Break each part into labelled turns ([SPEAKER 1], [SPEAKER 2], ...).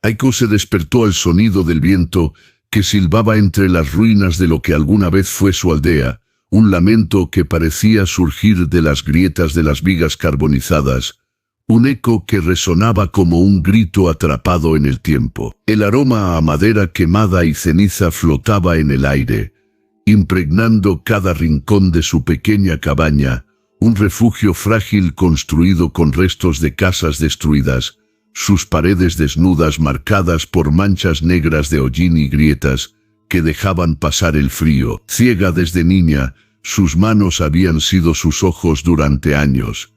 [SPEAKER 1] Aiko se despertó al sonido del viento que silbaba entre las ruinas de lo que alguna vez fue su aldea, un lamento que parecía surgir de las grietas de las vigas carbonizadas, un eco que resonaba como un grito atrapado en el tiempo. El aroma a madera quemada y ceniza flotaba en el aire, impregnando cada rincón de su pequeña cabaña, un refugio frágil construido con restos de casas destruidas, sus paredes desnudas marcadas por manchas negras de hollín y grietas que dejaban pasar el frío. Ciega desde niña, sus manos habían sido sus ojos durante años,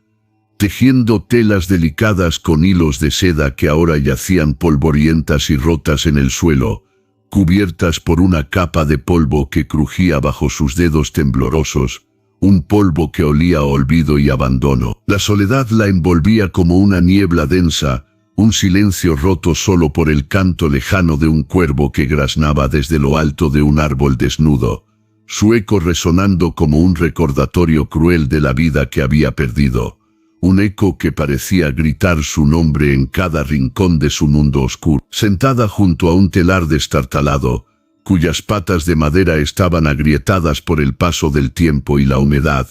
[SPEAKER 1] tejiendo telas delicadas con hilos de seda que ahora yacían polvorientas y rotas en el suelo, cubiertas por una capa de polvo que crujía bajo sus dedos temblorosos, un polvo que olía a olvido y abandono. La soledad la envolvía como una niebla densa, un silencio roto solo por el canto lejano de un cuervo que graznaba desde lo alto de un árbol desnudo, su eco resonando como un recordatorio cruel de la vida que había perdido, un eco que parecía gritar su nombre en cada rincón de su mundo oscuro. Sentada junto a un telar destartalado, cuyas patas de madera estaban agrietadas por el paso del tiempo y la humedad,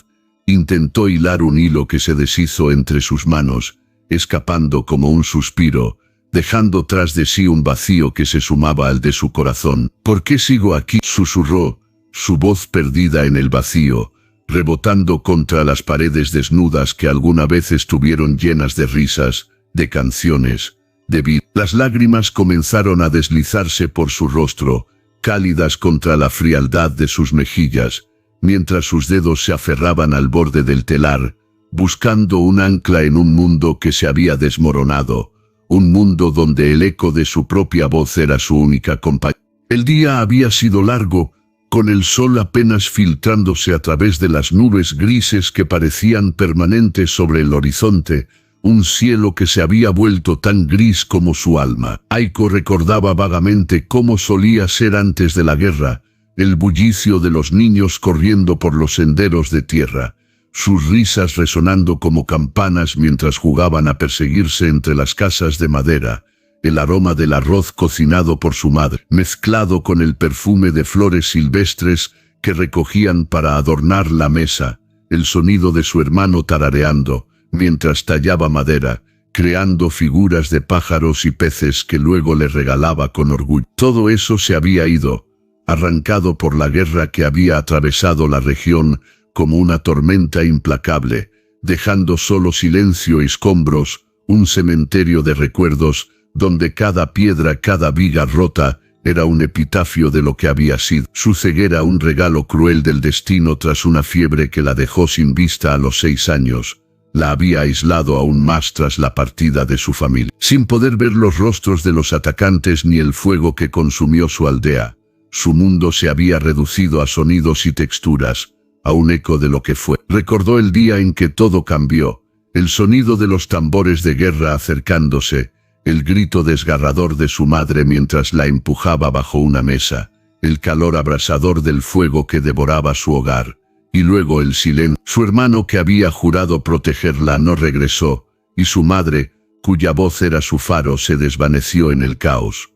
[SPEAKER 1] intentó hilar un hilo que se deshizo entre sus manos, escapando como un suspiro, dejando tras de sí un vacío que se sumaba al de su corazón. ¿Por qué sigo aquí?, susurró, su voz perdida en el vacío, rebotando contra las paredes desnudas que alguna vez estuvieron llenas de risas, de canciones, de vida. Las lágrimas comenzaron a deslizarse por su rostro, cálidas contra la frialdad de sus mejillas, mientras sus dedos se aferraban al borde del telar, buscando un ancla en un mundo que se había desmoronado, un mundo donde el eco de su propia voz era su única compañía. El día había sido largo, con el sol apenas filtrándose a través de las nubes grises que parecían permanentes sobre el horizonte, un cielo que se había vuelto tan gris como su alma. Aiko recordaba vagamente cómo solía ser antes de la guerra, el bullicio de los niños corriendo por los senderos de tierra, sus risas resonando como campanas mientras jugaban a perseguirse entre las casas de madera, el aroma del arroz cocinado por su madre, mezclado con el perfume de flores silvestres que recogían para adornar la mesa, el sonido de su hermano tarareando, mientras tallaba madera, creando figuras de pájaros y peces que luego le regalaba con orgullo. Todo eso se había ido, arrancado por la guerra que había atravesado la región como una tormenta implacable, dejando solo silencio y escombros, un cementerio de recuerdos, donde cada piedra, cada viga rota, era un epitafio de lo que había sido. Su ceguera un regalo cruel del destino tras una fiebre que la dejó sin vista a los 6 años. La había aislado aún más tras la partida de su familia. Sin poder ver los rostros de los atacantes ni el fuego que consumió su aldea, su mundo se había reducido a sonidos y texturas, a un eco de lo que fue. Recordó el día en que todo cambió, el sonido de los tambores de guerra acercándose, el grito desgarrador de su madre mientras la empujaba bajo una mesa, el calor abrasador del fuego que devoraba su hogar, y luego el silencio. Su hermano que había jurado protegerla no regresó, y su madre, cuya voz era su faro, se desvaneció en el caos.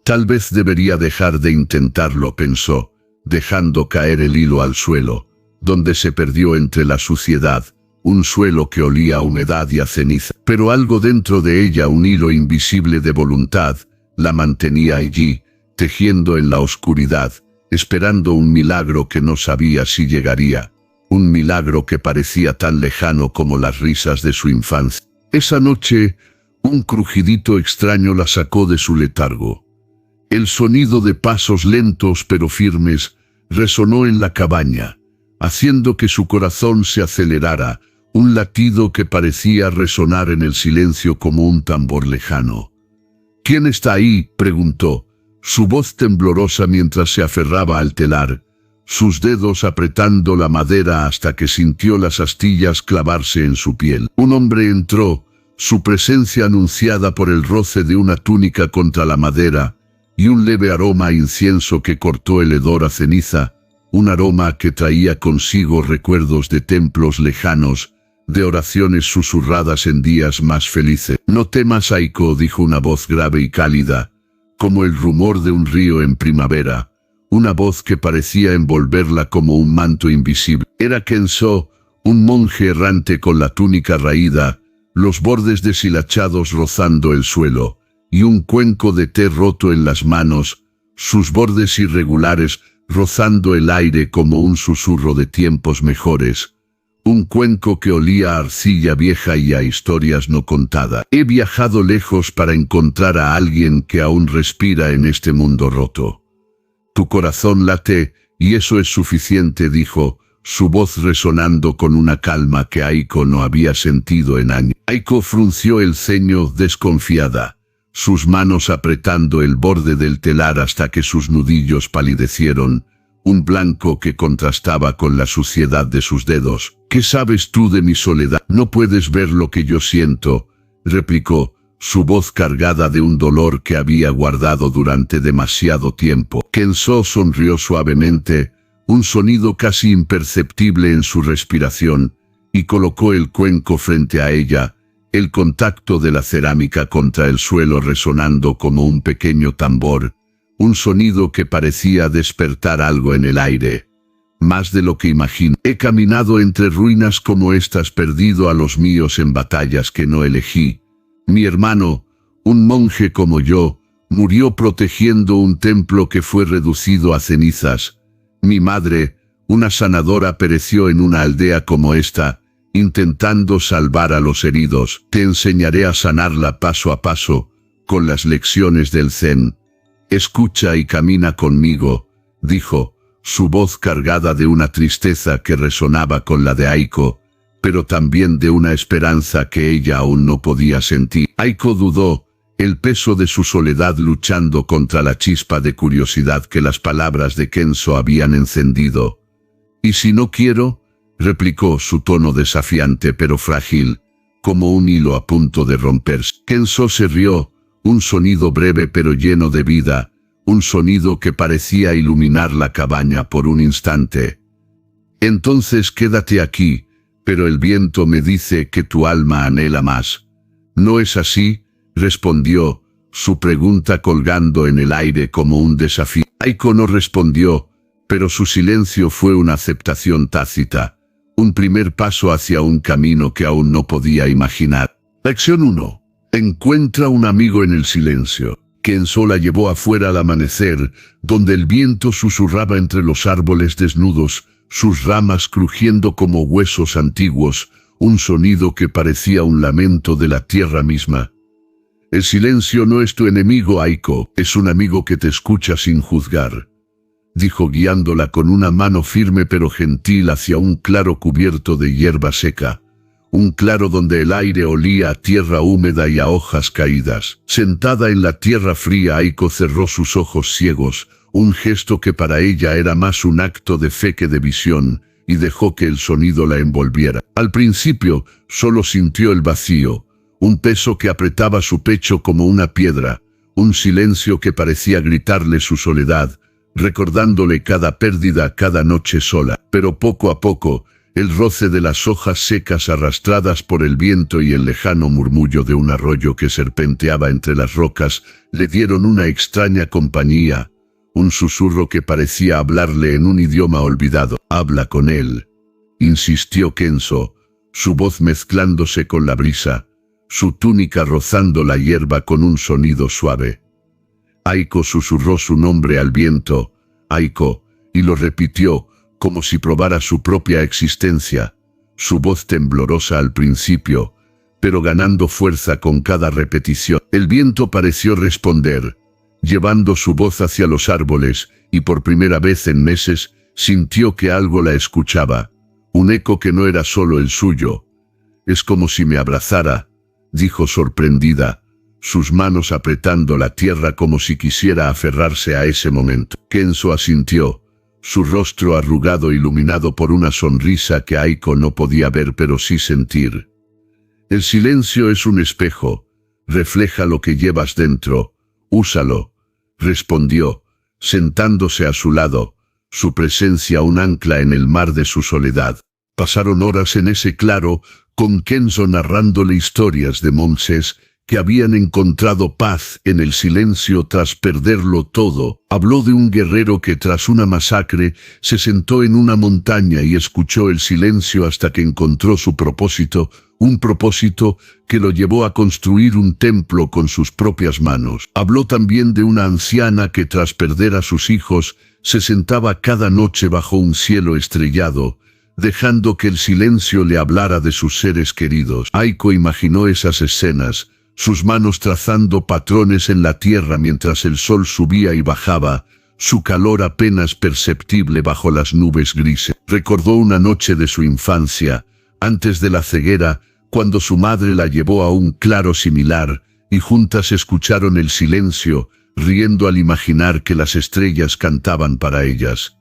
[SPEAKER 1] Tal vez debería dejar de intentarlo, pensó, dejando caer el hilo al suelo, donde se perdió entre la suciedad, un suelo que olía a humedad y a ceniza. Pero algo dentro de ella, un hilo invisible de voluntad, la mantenía allí, tejiendo en la oscuridad, esperando un milagro que no sabía si llegaría, un milagro que parecía tan lejano como las risas de su infancia. Esa noche, un crujidito extraño la sacó de su letargo. El sonido de pasos lentos pero firmes resonó en la cabaña, haciendo que su corazón se acelerara, un latido que parecía resonar en el silencio como un tambor lejano. «¿Quién está ahí?», preguntó, su voz temblorosa mientras se aferraba al telar, sus dedos apretando la madera hasta que sintió las astillas clavarse en su piel. Un hombre entró, su presencia anunciada por el roce de una túnica contra la madera, y un leve aroma a incienso que cortó el hedor a ceniza, un aroma que traía consigo recuerdos de templos lejanos, de oraciones susurradas en días más felices. «No temas, Aiko», dijo una voz grave y cálida, como el rumor de un río en primavera, una voz que parecía envolverla como un manto invisible. Era Kenzo, un monje errante con la túnica raída, los bordes deshilachados rozando el suelo, y un cuenco de té roto en las manos, sus bordes irregulares rozando el aire como un susurro de tiempos mejores. Un cuenco que olía a arcilla vieja y a historias no contadas. «He viajado lejos para encontrar a alguien que aún respira en este mundo roto. Tu corazón late, y eso es suficiente», dijo, su voz resonando con una calma que Aiko no había sentido en años. Aiko frunció el ceño desconfiada, sus manos apretando el borde del telar hasta que sus nudillos palidecieron, un blanco que contrastaba con la suciedad de sus dedos. «¿Qué sabes tú de mi soledad? No puedes ver lo que yo siento», replicó, su voz cargada de un dolor que había guardado durante demasiado tiempo. Kenzo sonrió suavemente, un sonido casi imperceptible en su respiración, y colocó el cuenco frente a ella, el contacto de la cerámica contra el suelo resonando como un pequeño tambor, un sonido que parecía despertar algo en el aire. «Más de lo que imagino. He caminado entre ruinas como estas, perdido a los míos en batallas que no elegí. Mi hermano, un monje como yo, murió protegiendo un templo que fue reducido a cenizas. Mi madre, una sanadora, pereció en una aldea como esta, intentando salvar a los heridos. Te enseñaré a sanarla paso a paso, con las lecciones del Zen. Escucha y camina conmigo», dijo, su voz cargada de una tristeza que resonaba con la de Aiko, pero también de una esperanza que ella aún no podía sentir. Aiko dudó, el peso de su soledad luchando contra la chispa de curiosidad que las palabras de Kenzo habían encendido. «¿Y si no quiero?», replicó, su tono desafiante pero frágil, como un hilo a punto de romperse. Kenzo se rió, un sonido breve pero lleno de vida, un sonido que parecía iluminar la cabaña por un instante. «Entonces quédate aquí, pero el viento me dice que tu alma anhela más». «¿No es así?», respondió, su pregunta colgando en el aire como un desafío. Aiko no respondió, pero su silencio fue una aceptación tácita, un primer paso hacia un camino que aún no podía imaginar. Lección 1. Encuentra un amigo en el silencio. Kenzo la llevó afuera al amanecer, donde el viento susurraba entre los árboles desnudos, sus ramas crujiendo como huesos antiguos, un sonido que parecía un lamento de la tierra misma. «El silencio no es tu enemigo, Aiko, es un amigo que te escucha sin juzgar», dijo guiándola con una mano firme pero gentil hacia un claro cubierto de hierba seca. Un claro donde el aire olía a tierra húmeda y a hojas caídas. Sentada en la tierra fría, Aiko cerró sus ojos ciegos, un gesto que para ella era más un acto de fe que de visión, y dejó que el sonido la envolviera. Al principio, solo sintió el vacío, un peso que apretaba su pecho como una piedra, un silencio que parecía gritarle su soledad, recordándole cada pérdida, cada noche sola. Pero poco a poco, el roce de las hojas secas arrastradas por el viento y el lejano murmullo de un arroyo que serpenteaba entre las rocas le dieron una extraña compañía, un susurro que parecía hablarle en un idioma olvidado. «Habla con él», insistió Kenzo, su voz mezclándose con la brisa, su túnica rozando la hierba con un sonido suave. Aiko susurró su nombre al viento, «Aiko», y lo repitió, como si probara su propia existencia, su voz temblorosa al principio, pero ganando fuerza con cada repetición. El viento pareció responder, llevando su voz hacia los árboles, y por primera vez en meses, sintió que algo la escuchaba, un eco que no era solo el suyo. «Es como si me abrazara», dijo sorprendida, sus manos apretando la tierra como si quisiera aferrarse a ese momento. Kenzo asintió, su rostro arrugado iluminado por una sonrisa que Aiko no podía ver pero sí sentir. «El silencio es un espejo, refleja lo que llevas dentro, úsalo», respondió, sentándose a su lado, su presencia un ancla en el mar de su soledad. Pasaron horas en ese claro, con Kenzo narrándole historias de monjes que habían encontrado paz en el silencio tras perderlo todo. Habló de un guerrero que tras una masacre se sentó en una montaña y escuchó el silencio hasta que encontró su propósito, un propósito que lo llevó a construir un templo con sus propias manos. Habló también de una anciana que tras perder a sus hijos se sentaba cada noche bajo un cielo estrellado, dejando que el silencio le hablara de sus seres queridos. Aiko imaginó esas escenas, sus manos trazando patrones en la tierra mientras el sol subía y bajaba, su calor apenas perceptible bajo las nubes grises. Recordó una noche de su infancia, antes de la ceguera, cuando su madre la llevó a un claro similar, y juntas escucharon el silencio, riendo al imaginar que las estrellas cantaban para ellas.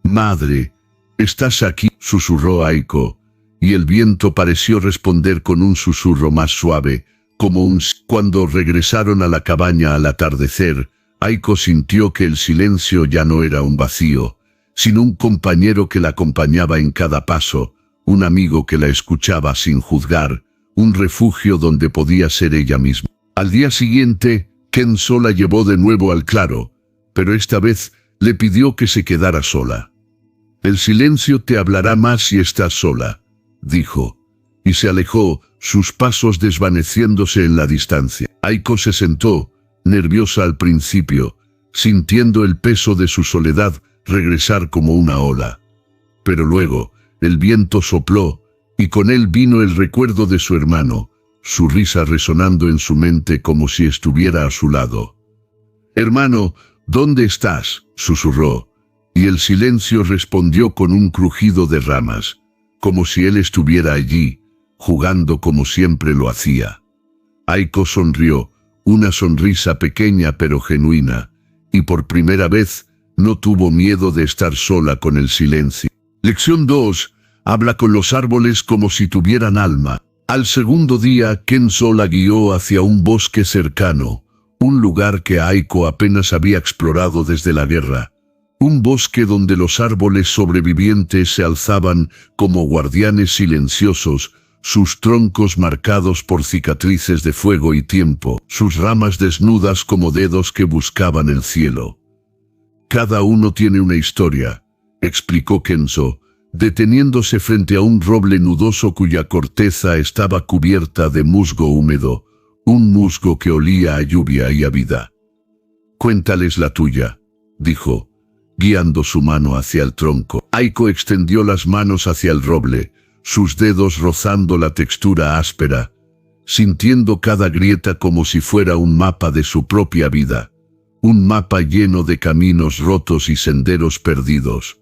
[SPEAKER 1] «Madre, ¿estás aquí?», susurró Aiko, y el viento pareció responder con un susurro más suave, como un «sí». Cuando regresaron a la cabaña al atardecer, Aiko sintió que el silencio ya no era un vacío, sino un compañero que la acompañaba en cada paso, un amigo que la escuchaba sin juzgar, un refugio donde podía ser ella misma. Al día siguiente, Kenzo la llevó de nuevo al claro, pero esta vez le pidió que se quedara sola. «El silencio te hablará más si estás sola», dijo, y se alejó, sus pasos desvaneciéndose en la distancia. Aiko se sentó, nerviosa al principio, sintiendo el peso de su soledad regresar como una ola. Pero luego, el viento sopló, y con él vino el recuerdo de su hermano, su risa resonando en su mente como si estuviera a su lado. «Hermano, ¿dónde estás?», susurró, y el silencio respondió con un crujido de ramas, como si él estuviera allí, jugando como siempre lo hacía. Aiko sonrió, una sonrisa pequeña pero genuina, y por primera vez no tuvo miedo de estar sola con el silencio. Lección 2. Habla con los árboles como si tuvieran alma. Al segundo día, Kenzo la guió hacia un bosque cercano, un lugar que Aiko apenas había explorado desde la guerra. Un bosque donde los árboles sobrevivientes se alzaban como guardianes silenciosos, sus troncos marcados por cicatrices de fuego y tiempo, sus ramas desnudas como dedos que buscaban el cielo. «Cada uno tiene una historia», explicó Kenzo, deteniéndose frente a un roble nudoso cuya corteza estaba cubierta de musgo húmedo, un musgo que olía a lluvia y a vida. «Cuéntales la tuya», dijo, guiando su mano hacia el tronco. Aiko extendió las manos hacia el roble, sus dedos rozando la textura áspera, sintiendo cada grieta como si fuera un mapa de su propia vida, un mapa lleno de caminos rotos y senderos perdidos.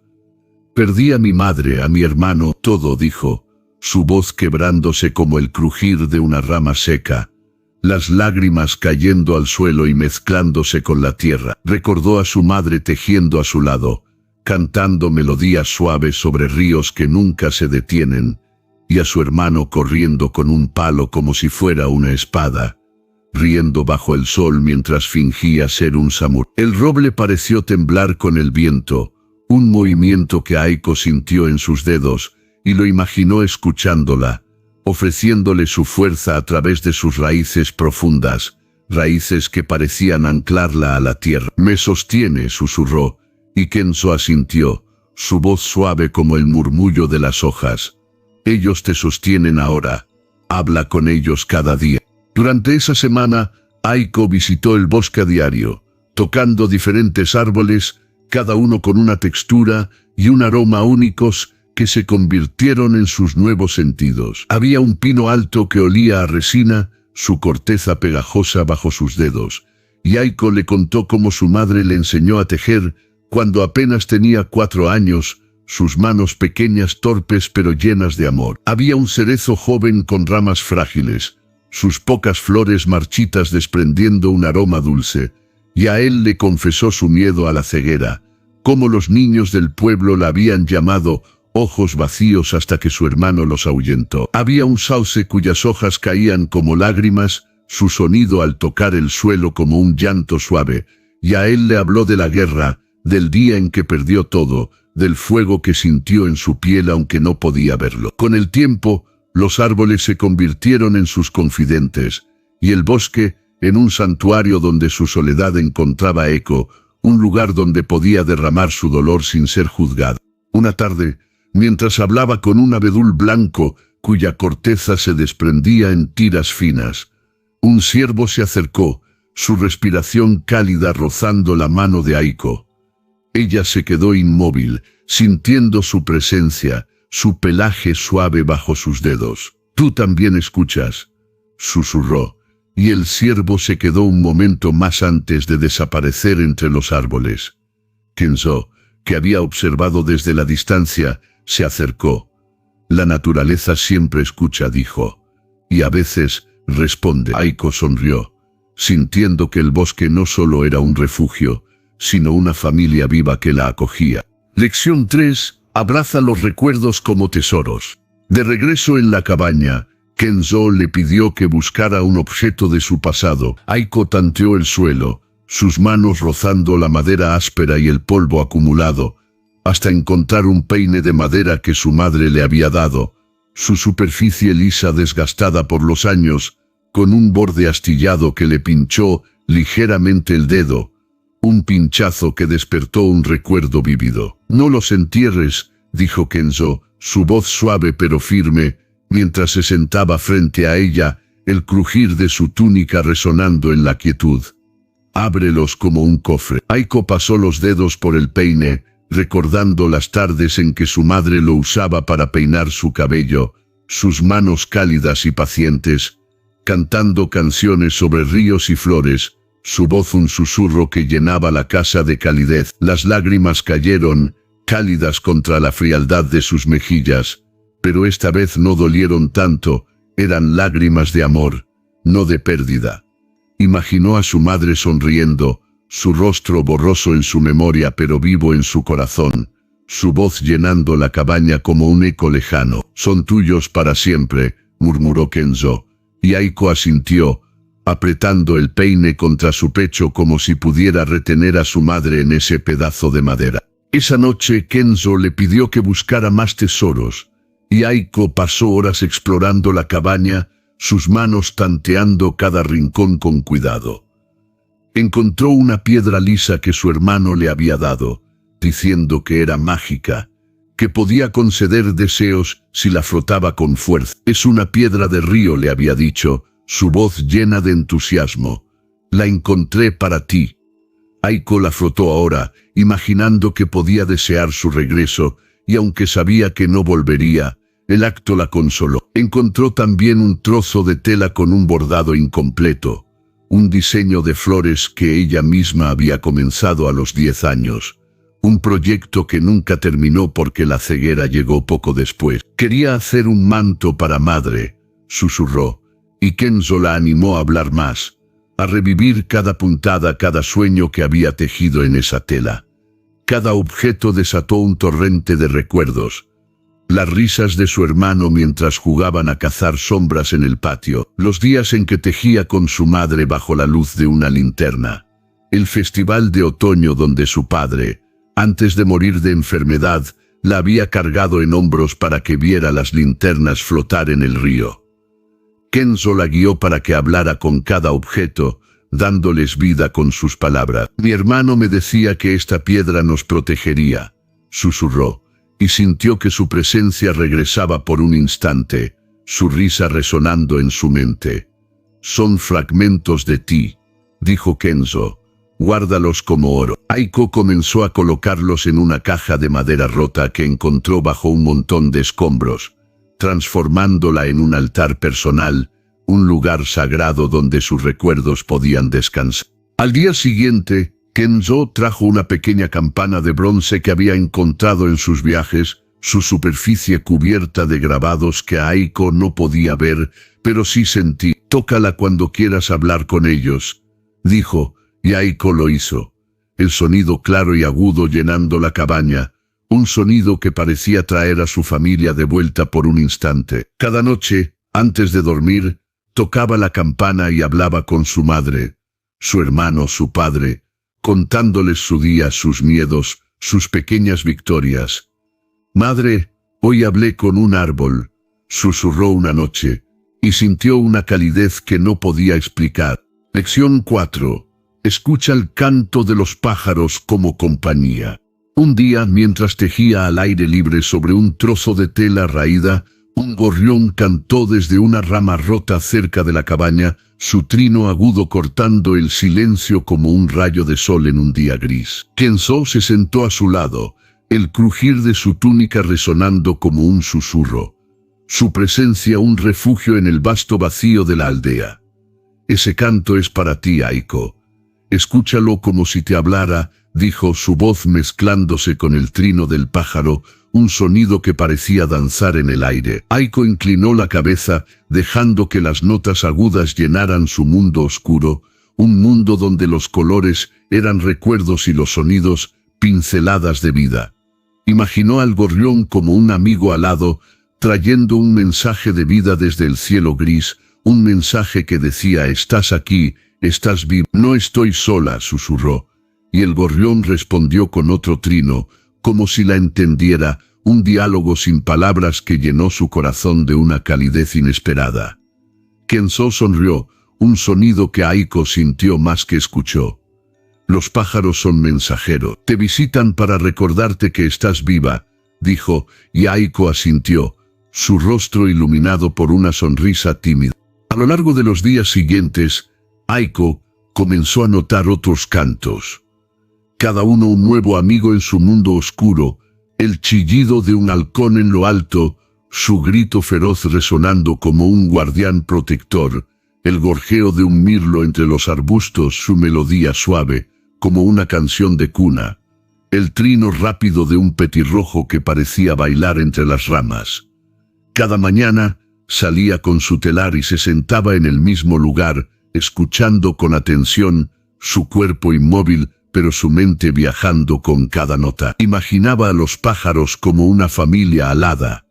[SPEAKER 1] «Perdí a mi madre, a mi hermano, todo», dijo, su voz quebrándose como el crujir de una rama seca, las lágrimas cayendo al suelo y mezclándose con la tierra. Recordó a su madre tejiendo a su lado, cantando melodías suaves sobre ríos que nunca se detienen, y a su hermano corriendo con un palo como si fuera una espada, riendo bajo el sol mientras fingía ser un samurái. El roble pareció temblar con el viento, un movimiento que Aiko sintió en sus dedos, y lo imaginó escuchándola, ofreciéndole su fuerza a través de sus raíces profundas, raíces que parecían anclarla a la tierra. «Me sostiene», susurró, y Kenzo asintió, su voz suave como el murmullo de las hojas. «Ellos te sostienen ahora. Habla con ellos cada día». Durante esa semana, Aiko visitó el bosque a diario, tocando diferentes árboles, cada uno con una textura y un aroma únicos que se convirtieron en sus nuevos sentidos. Había un pino alto que olía a resina, su corteza pegajosa bajo sus dedos, y Aiko le contó cómo su madre le enseñó a tejer cuando apenas tenía 4 años, sus manos pequeñas, torpes pero llenas de amor. Había un cerezo joven con ramas frágiles, sus pocas flores marchitas desprendiendo un aroma dulce, y a él le confesó su miedo a la ceguera, cómo los niños del pueblo la habían llamado ojos vacíos hasta que su hermano los ahuyentó. Había un sauce cuyas hojas caían como lágrimas, su sonido al tocar el suelo como un llanto suave, y a él le habló de la guerra, del día en que perdió todo, del fuego que sintió en su piel aunque no podía verlo. Con el tiempo, Los árboles se convirtieron en sus confidentes, y el bosque en un santuario donde su soledad encontraba eco, un lugar donde podía derramar su dolor sin ser juzgado. Una tarde, mientras hablaba con un abedul blanco, cuya corteza se desprendía en tiras finas, un ciervo se acercó, su respiración cálida rozando la mano de Aiko. Ella se quedó inmóvil, sintiendo su presencia, su pelaje suave bajo sus dedos. «Tú también escuchas», susurró, y el ciervo se quedó un momento más antes de desaparecer entre los árboles. Kenzo, que había observado desde la distancia, se acercó. «La naturaleza siempre escucha», dijo. «Y a veces responde». Aiko sonrió, sintiendo que el bosque no solo era un refugio, sino una familia viva que la acogía. Lección 3. Abraza los recuerdos como tesoros. De regreso en la cabaña, Kenzo le pidió que buscara un objeto de su pasado. Aiko tanteó el suelo, sus manos rozando la madera áspera y el polvo acumulado, hasta encontrar un peine de madera que su madre le había dado, su superficie lisa desgastada por los años, con un borde astillado que le pinchó ligeramente el dedo, un pinchazo que despertó un recuerdo vívido. «No los entierres», dijo Kenzo, su voz suave pero firme, mientras se sentaba frente a ella, el crujir de su túnica resonando en la quietud. «Ábrelos como un cofre». Aiko pasó los dedos por el peine, recordando las tardes en que su madre lo usaba para peinar su cabello, sus manos cálidas y pacientes, cantando canciones sobre ríos y flores, su voz un susurro que llenaba la casa de calidez. Las lágrimas cayeron, cálidas contra la frialdad de sus mejillas, pero esta vez no dolieron tanto, eran lágrimas de amor, no de pérdida. Imaginó a su madre sonriendo, su rostro borroso en su memoria pero vivo en su corazón, su voz llenando la cabaña como un eco lejano. «Son tuyos para siempre», murmuró Kenzo, y Aiko asintió, apretando el peine contra su pecho como si pudiera retener a su madre en ese pedazo de madera. Esa noche Kenzo le pidió que buscara más tesoros, y Aiko pasó horas explorando la cabaña, sus manos tanteando cada rincón con cuidado. Encontró una piedra lisa que su hermano le había dado, diciendo que era mágica, que podía conceder deseos si la frotaba con fuerza. «Es una piedra de río», le había dicho, su voz llena de entusiasmo. «La encontré para ti». Aiko la frotó ahora, imaginando que podía desear su regreso, y aunque sabía que no volvería, el acto la consoló. Encontró también un trozo de tela con un bordado incompleto, un diseño de flores que ella misma había comenzado a los 10 años. Un proyecto que nunca terminó porque la ceguera llegó poco después. «Quería hacer un manto para madre», susurró, y Kenzo la animó a hablar más, a revivir cada puntada, cada sueño que había tejido en esa tela. Cada objeto desató un torrente de recuerdos. Las risas de su hermano mientras jugaban a cazar sombras en el patio, los días en que tejía con su madre bajo la luz de una linterna, el festival de otoño donde su padre, antes de morir de enfermedad, la había cargado en hombros para que viera las linternas flotar en el río. Kenzo la guió para que hablara con cada objeto, dándoles vida con sus palabras. «Mi hermano me decía que esta piedra nos protegería», susurró, y sintió que su presencia regresaba por un instante, su risa resonando en su mente. «Son fragmentos de ti», dijo Kenzo. «Guárdalos como oro». Aiko comenzó a colocarlos en una caja de madera rota que encontró bajo un montón de escombros, transformándola en un altar personal, un lugar sagrado donde sus recuerdos podían descansar. Al día siguiente, Kenzo trajo una pequeña campana de bronce que había encontrado en sus viajes, su superficie cubierta de grabados que Aiko no podía ver, pero sí sentí. «Tócala cuando quieras hablar con ellos», dijo, y Aiko lo hizo. El sonido claro y agudo llenando la cabaña, un sonido que parecía traer a su familia de vuelta por un instante. Cada noche, antes de dormir, tocaba la campana y hablaba con su madre, su hermano, su padre, contándoles su día, sus miedos, sus pequeñas victorias. «Madre, hoy hablé con un árbol», susurró una noche, y sintió una calidez que no podía explicar. Lección 4. Escucha el canto de los pájaros como compañía. Un día, mientras tejía al aire libre sobre un trozo de tela raída, un gorrión cantó desde una rama rota cerca de la cabaña, su trino agudo cortando el silencio como un rayo de sol en un día gris. Kenzo se sentó a su lado, el crujir de su túnica resonando como un susurro. Su presencia un refugio en el vasto vacío de la aldea. Ese canto es para ti, Aiko. Escúchalo como si te hablara, dijo su voz mezclándose con el trino del pájaro, un sonido que parecía danzar en el aire. Aiko inclinó la cabeza, dejando que las notas agudas llenaran su mundo oscuro, un mundo donde los colores eran recuerdos y los sonidos, pinceladas de vida. Imaginó al gorrión como un amigo alado, trayendo un mensaje de vida desde el cielo gris, un mensaje que decía: estás aquí, estás vivo. No estoy sola, susurró, y el gorrión respondió con otro trino, como si la entendiera, un diálogo sin palabras que llenó su corazón de una calidez inesperada. Kenzo sonrió, un sonido que Aiko sintió más que escuchó. Los pájaros son mensajeros, te visitan para recordarte que estás viva, dijo, y Aiko asintió, su rostro iluminado por una sonrisa tímida. A lo largo de los días siguientes, Aiko comenzó a notar otros cantos. Cada uno un nuevo amigo en su mundo oscuro, el chillido de un halcón en lo alto, su grito feroz resonando como un guardián protector, el gorjeo de un mirlo entre los arbustos, su melodía suave, como una canción de cuna, el trino rápido de un petirrojo que parecía bailar entre las ramas. Cada mañana salía con su telar y se sentaba en el mismo lugar, escuchando con atención, su cuerpo inmóvil, pero su mente viajando con cada nota. Imaginaba a los pájaros como una familia alada,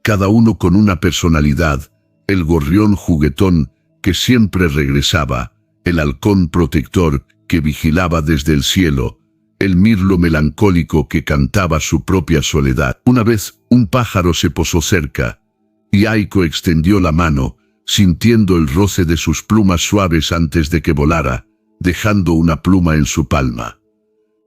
[SPEAKER 1] cada uno con una personalidad, el gorrión juguetón que siempre regresaba, el halcón protector que vigilaba desde el cielo, el mirlo melancólico que cantaba su propia soledad. Una vez, un pájaro se posó cerca, y Aiko extendió la mano, sintiendo el roce de sus plumas suaves antes de que volara, dejando una pluma en su palma.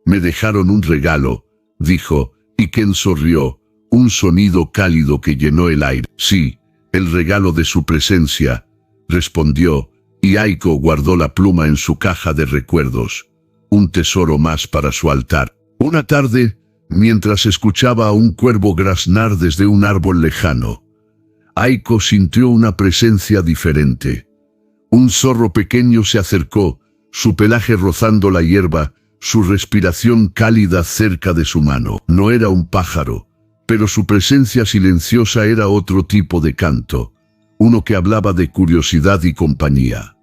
[SPEAKER 1] Me dejaron un regalo, dijo, y Kenzo rió, un sonido cálido que llenó el aire. Sí, el regalo de su presencia, respondió, y Aiko guardó la pluma en su caja de recuerdos, un tesoro más para su altar. Una tarde, mientras escuchaba a un cuervo graznar desde un árbol lejano, Aiko sintió una presencia diferente. Un zorro pequeño se acercó, su pelaje rozando la hierba, su respiración cálida cerca de su mano. No era un pájaro, pero su presencia silenciosa era otro tipo de canto, uno que hablaba de curiosidad y compañía.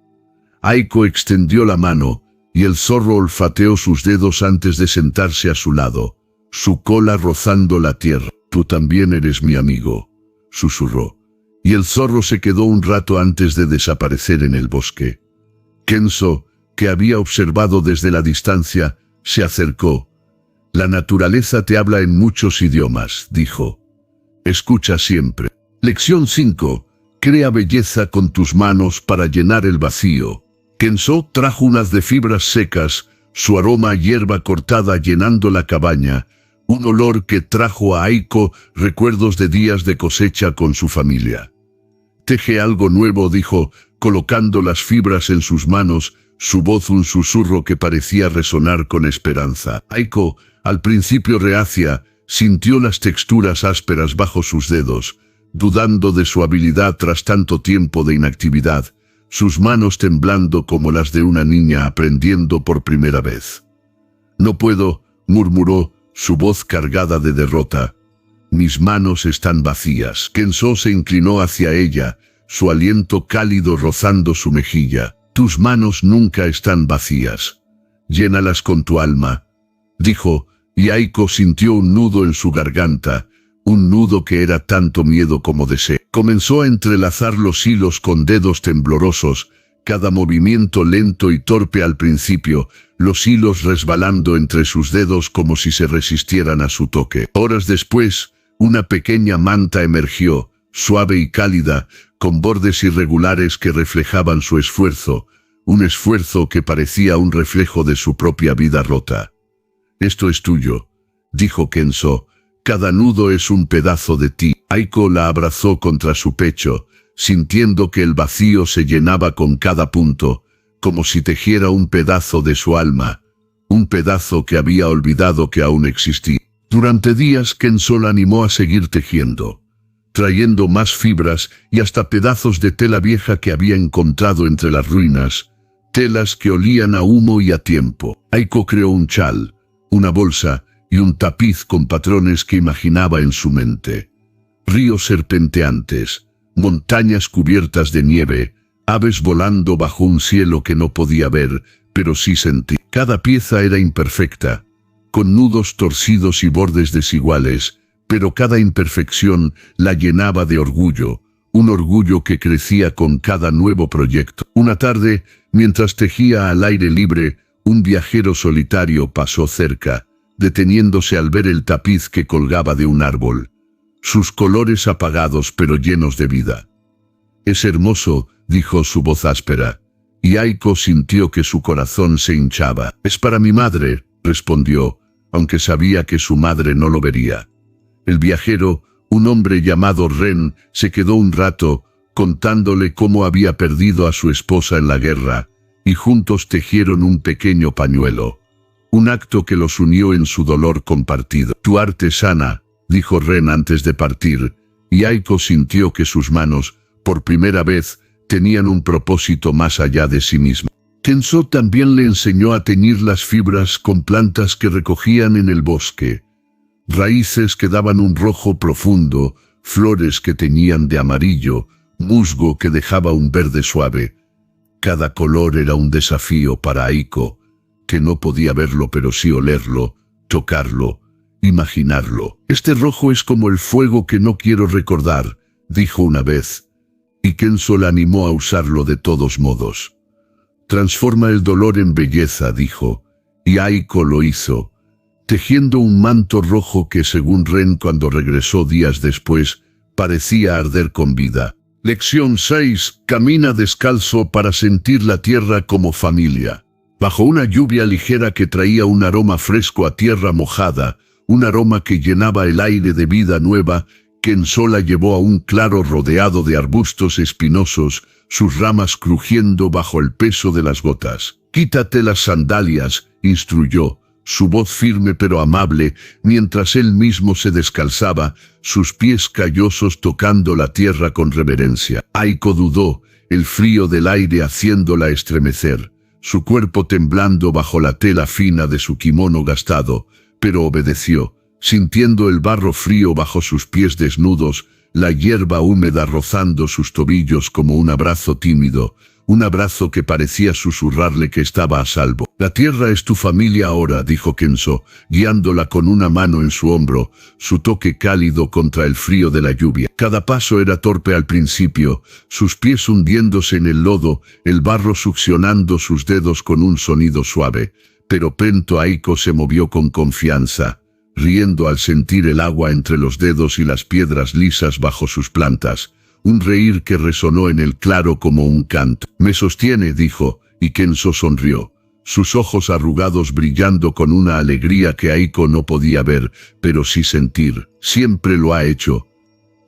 [SPEAKER 1] Aiko extendió la mano, y el zorro olfateó sus dedos antes de sentarse a su lado, su cola rozando la tierra. Tú también eres mi amigo, susurró, y el zorro se quedó un rato antes de desaparecer en el bosque. Kenzo, que había observado desde la distancia, se acercó. La naturaleza te habla en muchos idiomas, dijo. Escucha siempre. Lección 5. Crea belleza con tus manos para llenar el vacío. Kenzo trajo unas de fibras secas, su aroma a hierba cortada llenando la cabaña, un olor que trajo a Aiko recuerdos de días de cosecha con su familia. Teje algo nuevo, dijo, colocando las fibras en sus manos, su voz un susurro que parecía resonar con esperanza. Aiko, al principio reacia, sintió las texturas ásperas bajo sus dedos, dudando de su habilidad tras tanto tiempo de inactividad, sus manos temblando como las de una niña aprendiendo por primera vez. No puedo, murmuró, su voz cargada de derrota. Mis manos están vacías. Kenzo se inclinó hacia ella, su aliento cálido rozando su mejilla. Tus manos nunca están vacías. Llénalas con tu alma, dijo, y Aiko sintió un nudo en su garganta, un nudo que era tanto miedo como deseo. Comenzó a entrelazar los hilos con dedos temblorosos, cada movimiento lento y torpe al principio, los hilos resbalando entre sus dedos como si se resistieran a su toque. Horas después, una pequeña manta emergió, suave y cálida, con bordes irregulares que reflejaban su esfuerzo, un esfuerzo que parecía un reflejo de su propia vida rota. «Esto es tuyo», dijo Kenzo, «cada nudo es un pedazo de ti». Aiko la abrazó contra su pecho, sintiendo que el vacío se llenaba con cada punto, como si tejiera un pedazo de su alma, un pedazo que había olvidado que aún existía. Durante días Kenzo la animó a seguir tejiendo, trayendo más fibras y hasta pedazos de tela vieja que había encontrado entre las ruinas, telas que olían a humo y a tiempo. Aiko creó un chal, una bolsa y un tapiz con patrones que imaginaba en su mente. Ríos serpenteantes, montañas cubiertas de nieve, aves volando bajo un cielo que no podía ver, pero sí sentí. Cada pieza era imperfecta, con nudos torcidos y bordes desiguales, pero cada imperfección la llenaba de orgullo, un orgullo que crecía con cada nuevo proyecto. Una tarde, mientras tejía al aire libre, un viajero solitario pasó cerca, deteniéndose al ver el tapiz que colgaba de un árbol. Sus colores apagados pero llenos de vida. «Es hermoso», dijo su voz áspera, y Aiko sintió que su corazón se hinchaba. «Es para mi madre», respondió, aunque sabía que su madre no lo vería. El viajero, un hombre llamado Ren, se quedó un rato, contándole cómo había perdido a su esposa en la guerra, y juntos tejieron un pequeño pañuelo. Un acto que los unió en su dolor compartido. «Tu arte sana», dijo Ren antes de partir, y Aiko sintió que sus manos, por primera vez, tenían un propósito más allá de sí misma. Kenzo también le enseñó a teñir las fibras con plantas que recogían en el bosque. Raíces que daban un rojo profundo, flores que teñían de amarillo, musgo que dejaba un verde suave. Cada color era un desafío para Aiko, que no podía verlo pero sí olerlo, tocarlo, imaginarlo. «Este rojo es como el fuego que no quiero recordar», dijo una vez, y Kenzo la animó a usarlo de todos modos. «Transforma el dolor en belleza», dijo, y Aiko lo hizo, tejiendo un manto rojo que, según Ren cuando regresó días después, parecía arder con vida. Lección 6. Camina descalzo para sentir la tierra como familia. Bajo una lluvia ligera que traía un aroma fresco a tierra mojada, un aroma que llenaba el aire de vida nueva, Kenzo la llevó a un claro rodeado de arbustos espinosos, sus ramas crujiendo bajo el peso de las gotas. «Quítate las sandalias», instruyó, su voz firme pero amable, mientras él mismo se descalzaba, sus pies callosos tocando la tierra con reverencia. Aiko dudó, el frío del aire haciéndola estremecer, su cuerpo temblando bajo la tela fina de su kimono gastado, pero obedeció, sintiendo el barro frío bajo sus pies desnudos, la hierba húmeda rozando sus tobillos como un abrazo tímido, un abrazo que parecía susurrarle que estaba a salvo. «La tierra es tu familia ahora», dijo Kenzo, guiándola con una mano en su hombro, su toque cálido contra el frío de la lluvia. Cada paso era torpe al principio, sus pies hundiéndose en el lodo, el barro succionando sus dedos con un sonido suave, pero pronto Aiko se movió con confianza, riendo al sentir el agua entre los dedos y las piedras lisas bajo sus plantas. Un reír que resonó en el claro como un canto. «Me sostiene», dijo, y Kenzo sonrió, sus ojos arrugados brillando con una alegría que Aiko no podía ver, pero sí sentir. «Siempre lo ha hecho».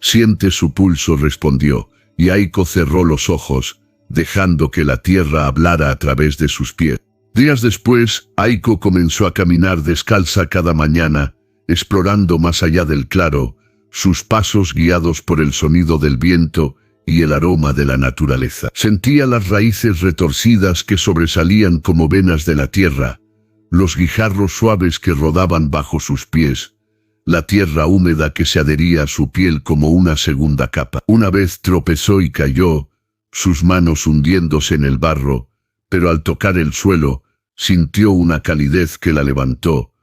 [SPEAKER 1] «Siente su pulso», respondió, y Aiko cerró los ojos, dejando que la tierra hablara a través de sus pies. Días después, Aiko comenzó a caminar descalza cada mañana, explorando más allá del claro, sus pasos guiados por el sonido del viento y el aroma de la naturaleza. Sentía las raíces retorcidas que sobresalían como venas de la tierra, los guijarros suaves que rodaban bajo sus pies, la tierra húmeda que se adhería a su piel como una segunda capa. Una vez tropezó y cayó, sus manos hundiéndose en el barro, pero al tocar el suelo, sintió una calidez que la levantó,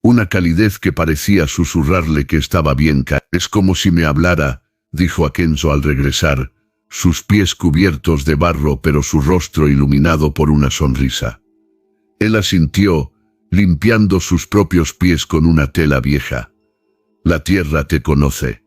[SPEAKER 1] una calidez que parecía susurrarle que estaba bien. «Es como si me hablara», dijo a Kenzo al regresar, sus pies cubiertos de barro pero su rostro iluminado por una sonrisa. Él asintió, limpiando sus propios pies con una tela vieja. «La tierra te conoce.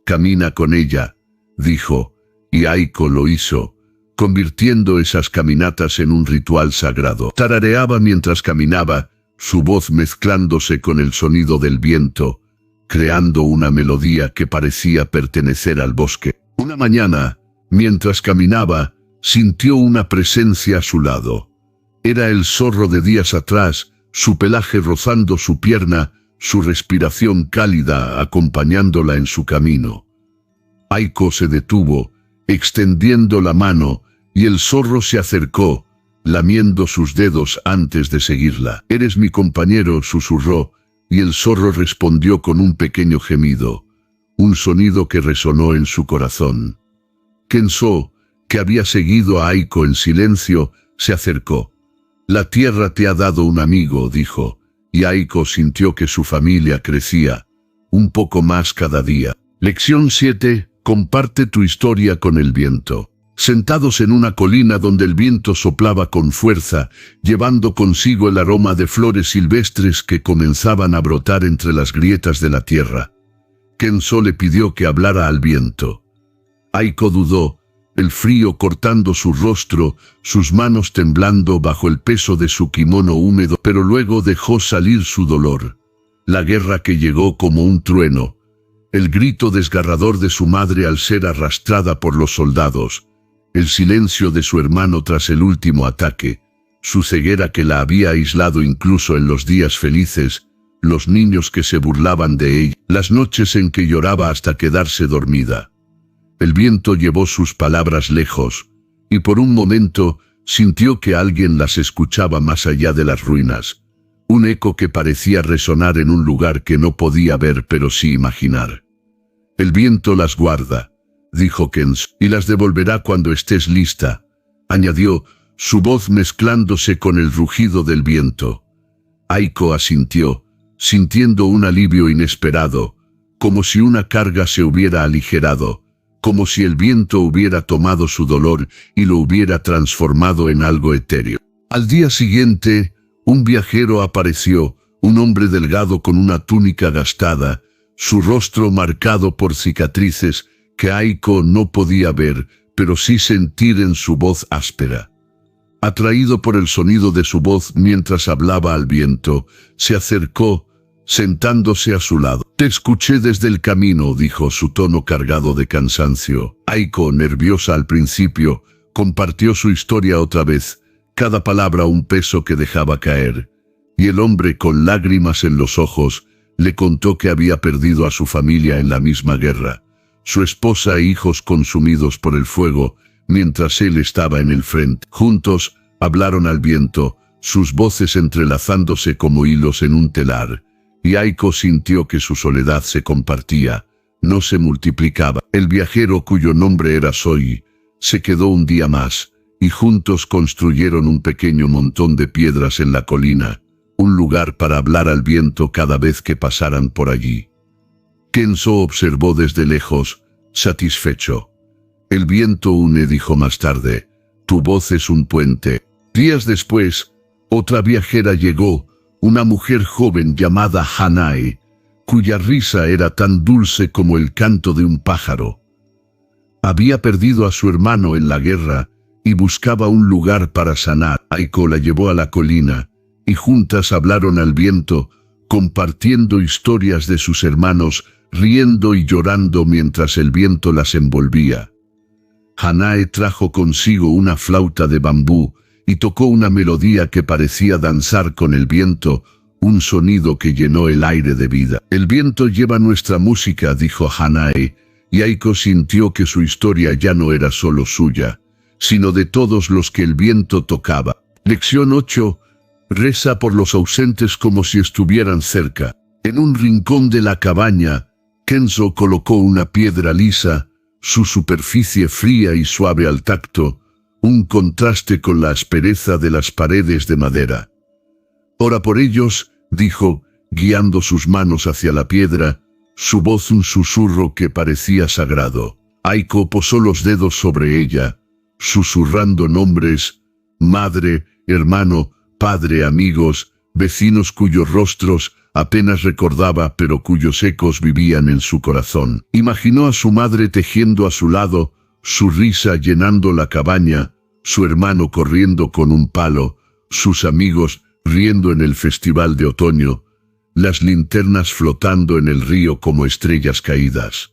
[SPEAKER 1] Camina con ella», dijo, y Aiko lo hizo, convirtiendo esas caminatas en un ritual sagrado. Tarareaba mientras caminaba, su voz mezclándose con el sonido del viento, creando una melodía que parecía pertenecer al bosque. Una mañana, mientras caminaba, sintió una presencia a su lado. Era el zorro de días atrás, su pelaje rozando su pierna, su respiración cálida acompañándola en su camino. Aiko se detuvo, extendiendo la mano, y el zorro se acercó, lamiendo sus dedos antes de seguirla. «Eres mi compañero», susurró, y el zorro respondió con un pequeño gemido, un sonido que resonó en su corazón. Kenzo, que había seguido a Aiko en silencio, se acercó. «La tierra te ha dado un amigo», dijo, y Aiko sintió que su familia crecía, un poco más cada día. Lección 7. Comparte tu historia con el viento. Sentados en una colina donde el viento soplaba con fuerza, llevando consigo el aroma de flores silvestres que comenzaban a brotar entre las grietas de la tierra, Kenzo le pidió que hablara al viento. Aiko dudó, el frío cortando su rostro, sus manos temblando bajo el peso de su kimono húmedo, pero luego dejó salir su dolor. La guerra que llegó como un trueno, el grito desgarrador de su madre al ser arrastrada por los soldados, el silencio de su hermano tras el último ataque, su ceguera que la había aislado incluso en los días felices, los niños que se burlaban de ella, las noches en que lloraba hasta quedarse dormida. El viento llevó sus palabras lejos, y por un momento sintió que alguien las escuchaba más allá de las ruinas, un eco que parecía resonar en un lugar que no podía ver pero sí imaginar. «El viento las guarda», dijo Kenzo, «y las devolverá cuando estés lista», añadió, su voz mezclándose con el rugido del viento. Aiko asintió, sintiendo un alivio inesperado, como si una carga se hubiera aligerado, como si el viento hubiera tomado su dolor y lo hubiera transformado en algo etéreo. Al día siguiente, un viajero apareció, un hombre delgado con una túnica gastada, su rostro marcado por cicatrices que Aiko no podía ver, pero sí sentir en su voz áspera. Atraído por el sonido de su voz mientras hablaba al viento, se acercó, sentándose a su lado. «Te escuché desde el camino», dijo, su tono cargado de cansancio. Aiko, nerviosa al principio, compartió su historia otra vez, cada palabra un peso que dejaba caer, y el hombre con lágrimas en los ojos le contó que había perdido a su familia en la misma guerra, su esposa e hijos consumidos por el fuego, mientras él estaba en el frente. Juntos, hablaron al viento, sus voces entrelazándose como hilos en un telar, y Aiko sintió que su soledad se compartía, no se multiplicaba. El viajero, cuyo nombre era Soi, se quedó un día más, y juntos construyeron un pequeño montón de piedras en la colina, un lugar para hablar al viento cada vez que pasaran por allí. Kenzo observó desde lejos, satisfecho. «El viento une», dijo más tarde, «tu voz es un puente». Días después, otra viajera llegó, una mujer joven llamada Hanae, cuya risa era tan dulce como el canto de un pájaro. Había perdido a su hermano en la guerra y buscaba un lugar para sanar. Aiko la llevó a la colina, y juntas hablaron al viento, compartiendo historias de sus hermanos, riendo y llorando mientras el viento las envolvía. Hanae trajo consigo una flauta de bambú y tocó una melodía que parecía danzar con el viento, un sonido que llenó el aire de vida. «El viento lleva nuestra música», dijo Hanae, y Aiko sintió que su historia ya no era solo suya, sino de todos los que el viento tocaba. Lección 8. Reza por los ausentes como si estuvieran cerca. En un rincón de la cabaña, Kenzo colocó una piedra lisa, su superficie fría y suave al tacto, un contraste con la aspereza de las paredes de madera. «Ora por ellos», dijo, guiando sus manos hacia la piedra, su voz un susurro que parecía sagrado. Aiko posó los dedos sobre ella, susurrando nombres: madre, hermano, padre, amigos, vecinos cuyos rostros apenas recordaba pero cuyos ecos vivían en su corazón. Imaginó a su madre tejiendo a su lado, su risa llenando la cabaña, su hermano corriendo con un palo, sus amigos riendo en el festival de otoño, las linternas flotando en el río como estrellas caídas.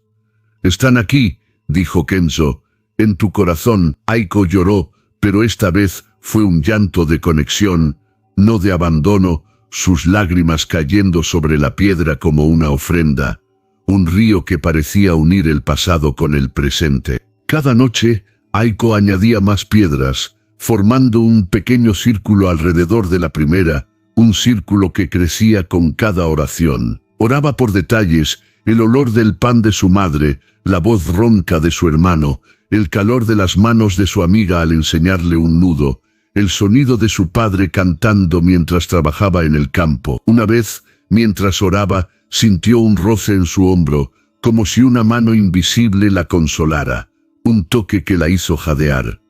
[SPEAKER 1] «Están aquí», dijo Kenzo. «En tu corazón». Aiko lloró, pero esta vez fue un llanto de conexión, no de abandono, sus lágrimas cayendo sobre la piedra como una ofrenda, un río que parecía unir el pasado con el presente. Cada noche, Aiko añadía más piedras, formando un pequeño círculo alrededor de la primera, un círculo que crecía con cada oración. Oraba por detalles, el olor del pan de su madre, la voz ronca de su hermano, el calor de las manos de su amiga al enseñarle un nudo, el sonido de su padre cantando mientras trabajaba en el campo. Una vez, mientras oraba, sintió un roce en su hombro, como si una mano invisible la consolara, un toque que la hizo jadear.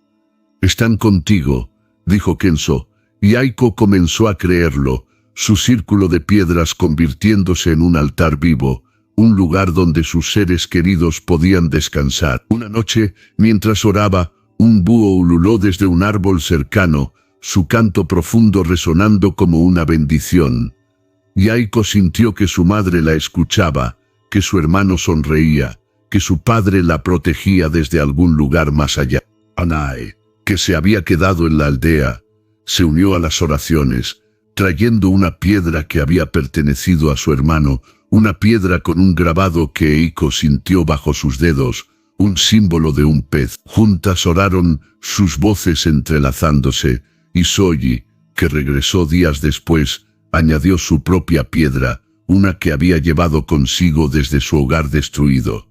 [SPEAKER 1] «Están contigo», dijo Kenzo, y Aiko comenzó a creerlo, su círculo de piedras convirtiéndose en un altar vivo, un lugar donde sus seres queridos podían descansar. Una noche, mientras oraba, un búho ululó desde un árbol cercano, su canto profundo resonando como una bendición. Y Aiko sintió que su madre la escuchaba, que su hermano sonreía, que su padre la protegía desde algún lugar más allá. Anae, que se había quedado en la aldea, se unió a las oraciones, trayendo una piedra que había pertenecido a su hermano, una piedra con un grabado que Aiko sintió bajo sus dedos, un símbolo de un pez. Juntas oraron, sus voces entrelazándose, y Soji, que regresó días después, añadió su propia piedra, una que había llevado consigo desde su hogar destruido.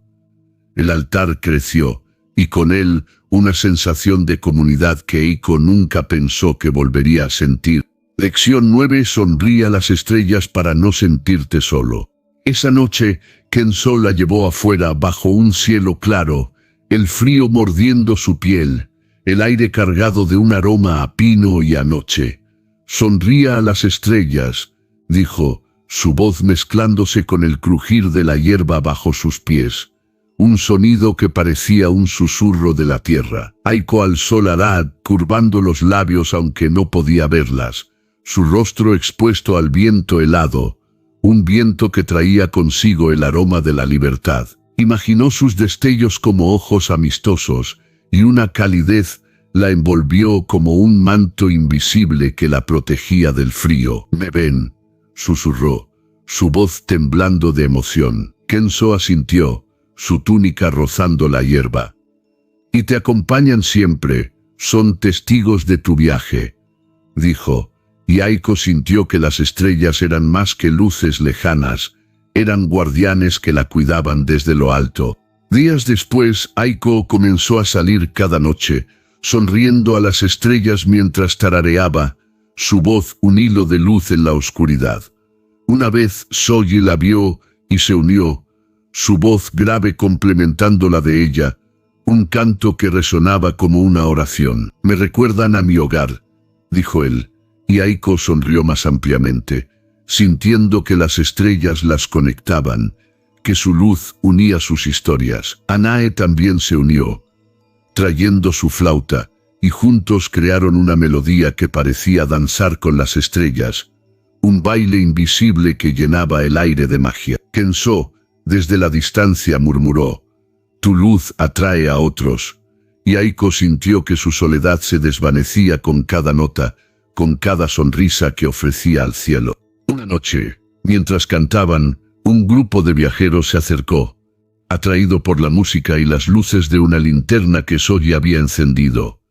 [SPEAKER 1] El altar creció, y con él, una sensación de comunidad que Aiko nunca pensó que volvería a sentir. Lección 9. Sonríe a las estrellas para no sentirte solo. Esa noche, Kenzo la llevó afuera bajo un cielo claro, el frío mordiendo su piel, el aire cargado de un aroma a pino y a noche. «Sonría a las estrellas», dijo, su voz mezclándose con el crujir de la hierba bajo sus pies. Un sonido que parecía un susurro de la tierra. Aiko alzó la edad, curvando los labios aunque no podía verlas, su rostro expuesto al viento helado, un viento que traía consigo el aroma de la libertad. Imaginó sus destellos como ojos amistosos, y una calidez la envolvió como un manto invisible que la protegía del frío. «¿Me ven?», susurró, su voz temblando de emoción. Kenzo asintió, su túnica rozando la hierba. «Y te acompañan siempre, son testigos de tu viaje», dijo, y Aiko sintió que las estrellas eran más que luces lejanas, eran guardianes que la cuidaban desde lo alto. Días después, Aiko comenzó a salir cada noche, sonriendo a las estrellas mientras tarareaba, su voz un hilo de luz en la oscuridad. Una vez Soji la vio y se unió, su voz grave complementando la de ella, un canto que resonaba como una oración. «Me recuerdan a mi hogar», dijo él, y Aiko sonrió más ampliamente, sintiendo que las estrellas las conectaban, que su luz unía sus historias. Anae también se unió, trayendo su flauta, y juntos crearon una melodía que parecía danzar con las estrellas, un baile invisible que llenaba el aire de magia. Kenzo, desde la distancia, murmuró, «Tu luz atrae a otros», y Aiko sintió que su soledad se desvanecía con cada nota, con cada sonrisa que ofrecía al cielo. Una noche, mientras cantaban, un grupo de viajeros se acercó, atraído por la música y las luces de una linterna que Soji había encendido.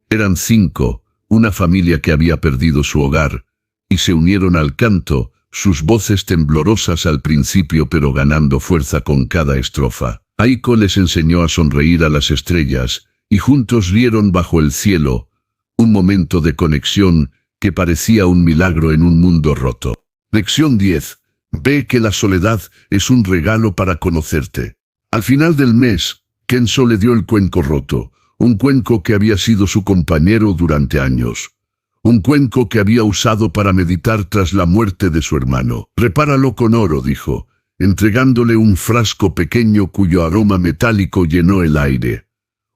[SPEAKER 1] Eran 5, una familia que había perdido su hogar, y se unieron al canto, sus voces temblorosas al principio pero ganando fuerza con cada estrofa. Aiko les enseñó a sonreír a las estrellas, y juntos rieron bajo el cielo, un momento de conexión que parecía un milagro en un mundo roto. Lección 10. Ve que la soledad es un regalo para conocerte. Al final del mes, Kenzo le dio el cuenco roto, un cuenco que había sido su compañero durante años. Un cuenco que había usado para meditar tras la muerte de su hermano. «Repáralo con oro», dijo, entregándole un frasco pequeño cuyo aroma metálico llenó el aire.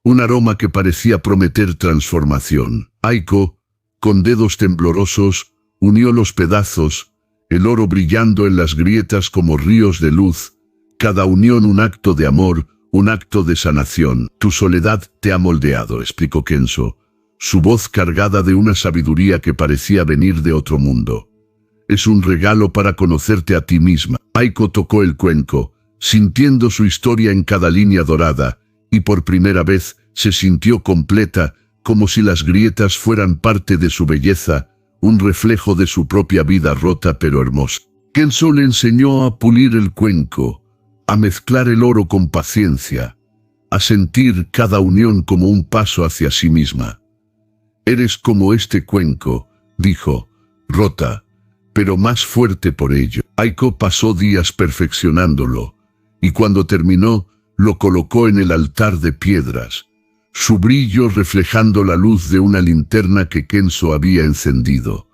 [SPEAKER 1] Un aroma que parecía prometer transformación. Aiko, con dedos temblorosos, unió los pedazos, el oro brillando en las grietas como ríos de luz, cada unión un acto de amor, un acto de sanación. «Tu soledad te ha moldeado», explicó Kenzo, su voz cargada de una sabiduría que parecía venir de otro mundo. «Es un regalo para conocerte a ti misma». Aiko tocó el cuenco, sintiendo su historia en cada línea dorada, y por primera vez se sintió completa, como si las grietas fueran parte de su belleza, un reflejo de su propia vida rota pero hermosa. Kenzo le enseñó a pulir el cuenco, a mezclar el oro con paciencia, a sentir cada unión como un paso hacia sí misma. «Eres como este cuenco», dijo, rota, pero más fuerte por ello. Aiko pasó días perfeccionándolo, y cuando terminó, lo colocó en el altar de piedras, su brillo reflejando la luz de una linterna que Kenzo había encendido,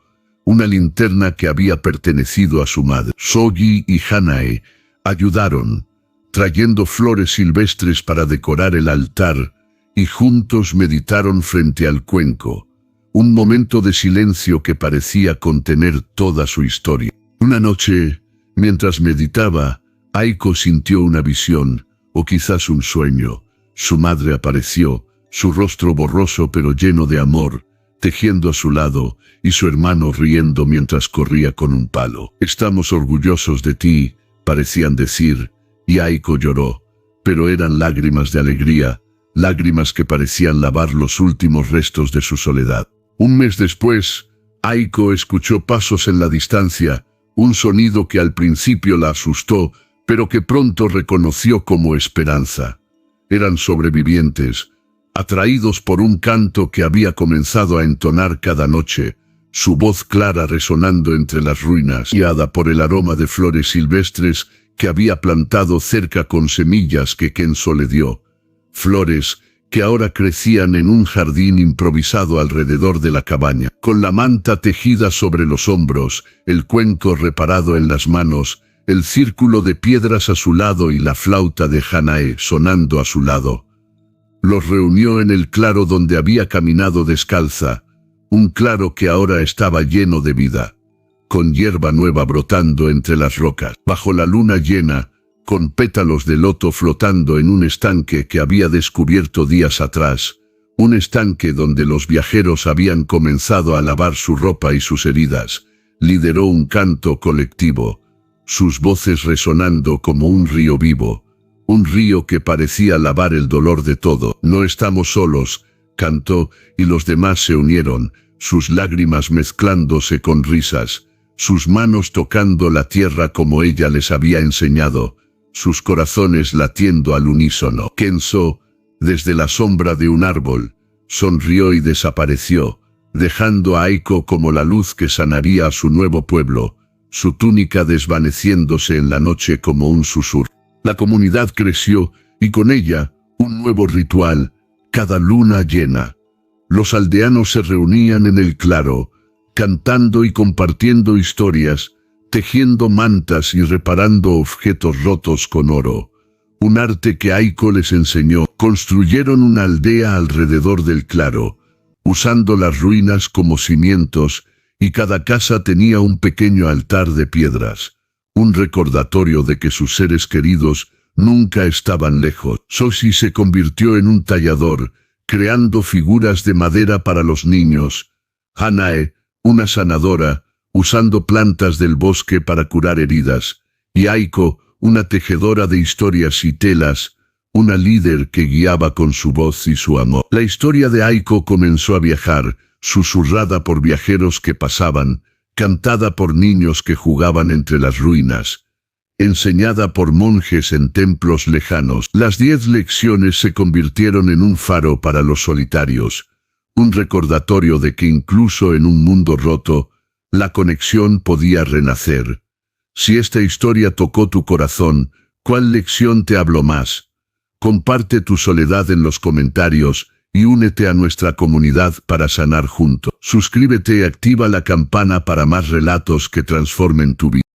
[SPEAKER 1] una linterna que había pertenecido a su madre. Soji y Hanae ayudaron, trayendo flores silvestres para decorar el altar, y juntos meditaron frente al cuenco, un momento de silencio que parecía contener toda su historia. Una noche, mientras meditaba, Aiko sintió una visión, o quizás un sueño. Su madre apareció, su rostro borroso pero lleno de amor, tejiendo a su lado, y su hermano riendo mientras corría con un palo. «Estamos orgullosos de ti», parecían decir, y Aiko lloró, pero eran lágrimas de alegría, lágrimas que parecían lavar los últimos restos de su soledad. Un mes después, Aiko escuchó pasos en la distancia, un sonido que al principio la asustó, pero que pronto reconoció como esperanza. Eran sobrevivientes, atraídos por un canto que había comenzado a entonar cada noche, su voz clara resonando entre las ruinas, guiada por el aroma de flores silvestres que había plantado cerca con semillas que Kenzo le dio. Flores que ahora crecían en un jardín improvisado alrededor de la cabaña. Con la manta tejida sobre los hombros, el cuenco reparado en las manos, el círculo de piedras a su lado y la flauta de Hanae sonando a su lado. Los reunió en el claro donde había caminado descalza, un claro que ahora estaba lleno de vida, con hierba nueva brotando entre las rocas, bajo la luna llena, con pétalos de loto flotando en un estanque que había descubierto días atrás, un estanque donde los viajeros habían comenzado a lavar su ropa y sus heridas. Lideró un canto colectivo, sus voces resonando como un río vivo, un río que parecía lavar el dolor de todo. «No estamos solos», cantó, y los demás se unieron, sus lágrimas mezclándose con risas, sus manos tocando la tierra como ella les había enseñado, sus corazones latiendo al unísono. Kenzo, desde la sombra de un árbol, sonrió y desapareció, dejando a Aiko como la luz que sanaría a su nuevo pueblo, su túnica desvaneciéndose en la noche como un susurro. La comunidad creció, y con ella, un nuevo ritual, cada luna llena. Los aldeanos se reunían en el claro, cantando y compartiendo historias, tejiendo mantas y reparando objetos rotos con oro, un arte que Aiko les enseñó. Construyeron una aldea alrededor del claro, usando las ruinas como cimientos, y cada casa tenía un pequeño altar de piedras, un recordatorio de que sus seres queridos nunca estaban lejos. Soshi se convirtió en un tallador, creando figuras de madera para los niños. Hanae, una sanadora, usando plantas del bosque para curar heridas, y Aiko, una tejedora de historias y telas, una líder que guiaba con su voz y su amor. La historia de Aiko comenzó a viajar, susurrada por viajeros que pasaban, cantada por niños que jugaban entre las ruinas, enseñada por monjes en templos lejanos. Las 10 lecciones se convirtieron en un faro para los solitarios, un recordatorio de que incluso en un mundo roto, la conexión podía renacer. Si esta historia tocó tu corazón, ¿cuál lección te habló más? Comparte tu soledad en los comentarios y únete a nuestra comunidad para sanar juntos. Suscríbete y activa la campana para más relatos que transformen tu vida.